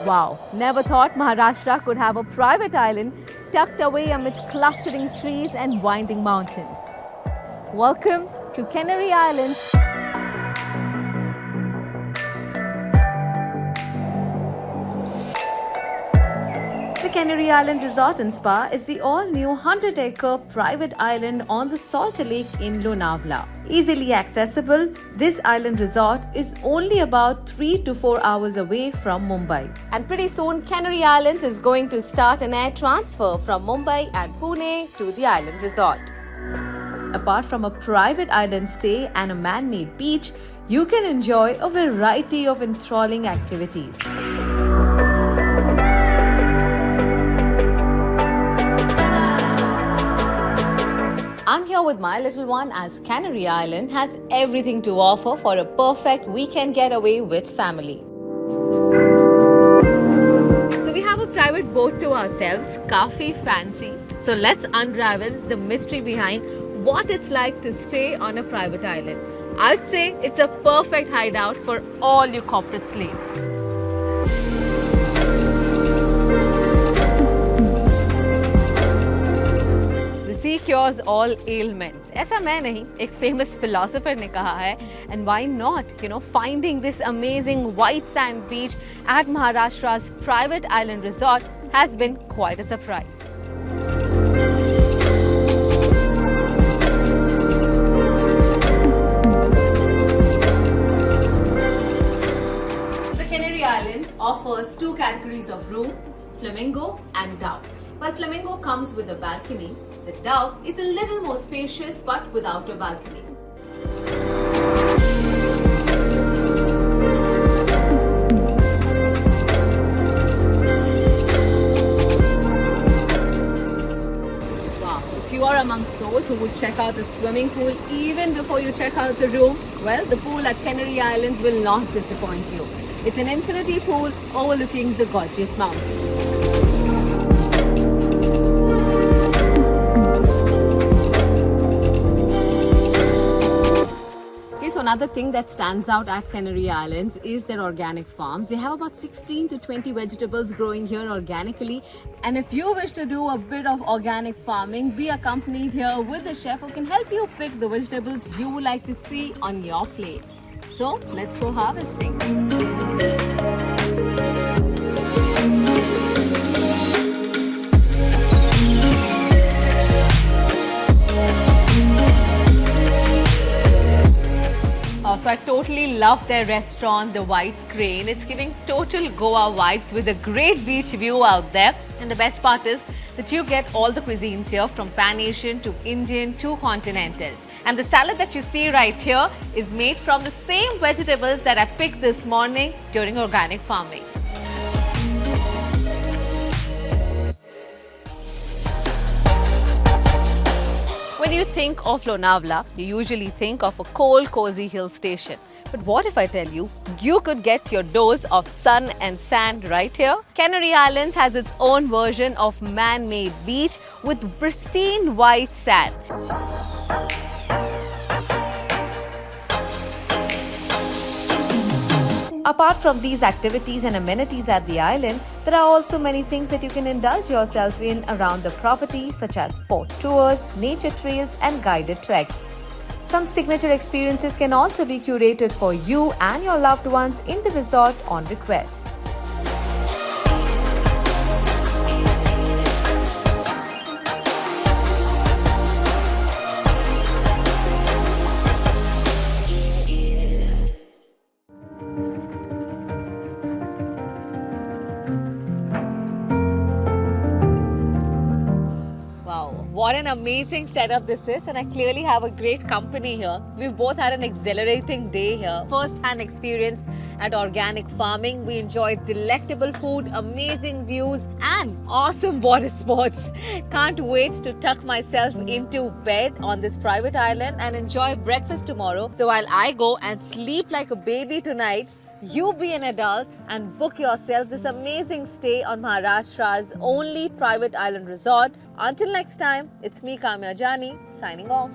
Wow, never thought Maharashtra could have a private island tucked away amidst clustering trees and winding mountains. Welcome to Canary Island. The Canary Island Resort and Spa is the all-new 100-acre private island on the Salt Lake in Lonavala. Easily accessible, this island resort is only about 3 to 4 hours away from Mumbai. And pretty soon, Canary Islands is going to start an air transfer from Mumbai and Pune to the island resort. Apart from a private island stay and a man-made beach, you can enjoy a variety of enthralling activities. I'm here with my little one as Canary Island has everything to offer for a perfect weekend getaway with family. So we have a private boat to ourselves, काफी fancy. So let's unravel the mystery behind what it's like to stay on a private island. I'd say it's a perfect hideout for all you corporate slaves. Sea cures all ailments. ऐसा मैं नहीं, एक famous philosopher ने कहा है. And why not? Finding this amazing white sand beach at Maharashtra's private island resort has been quite a surprise. The Canary Island offers two categories of rooms, Flamingo and Dove. While Flamingo comes with a balcony, the Dove is a little more spacious but without a balcony. Wow, if you are amongst those who would check out the swimming pool even before you check out the room, well, the pool at Canary Islands will not disappoint you. It's an infinity pool overlooking the gorgeous mountains. So another thing that stands out at Canary Islands is their organic farms. They have about 16 to 20 vegetables growing here organically. And if you wish to do a bit of organic farming, be accompanied here with a chef who can help you pick the vegetables you would like to see on your plate. So let's go harvesting. So I totally love their restaurant, the White Crane. It's giving total Goa vibes with a great beach view out there. And the best part is that you get all the cuisines here, from Pan-Asian to Indian to continental. And the salad that you see right here is made from the same vegetables that I picked this morning during organic farming. When you think of Lonavala, you usually think of a cold, cozy hill station. But what if I tell you, you could get your dose of sun and sand right here? Canary Islands has its own version of man-made beach with pristine white sand. Apart from these activities and amenities at the island, there are also many things that you can indulge yourself in around the property, such as port tours, nature trails and guided treks. Some signature experiences can also be curated for you and your loved ones in the resort on request. What an amazing setup this is, and I clearly have a great company here. We've both had an exhilarating day here. First-hand experience at organic farming. We enjoyed delectable food, amazing views and awesome water sports. Can't wait to tuck myself into bed on this private island and enjoy breakfast tomorrow. So while I go and sleep like a baby tonight, you be an adult and book yourself this amazing stay on Maharashtra's only private island resort. Until next time, it's me, Kamya Jani, signing off.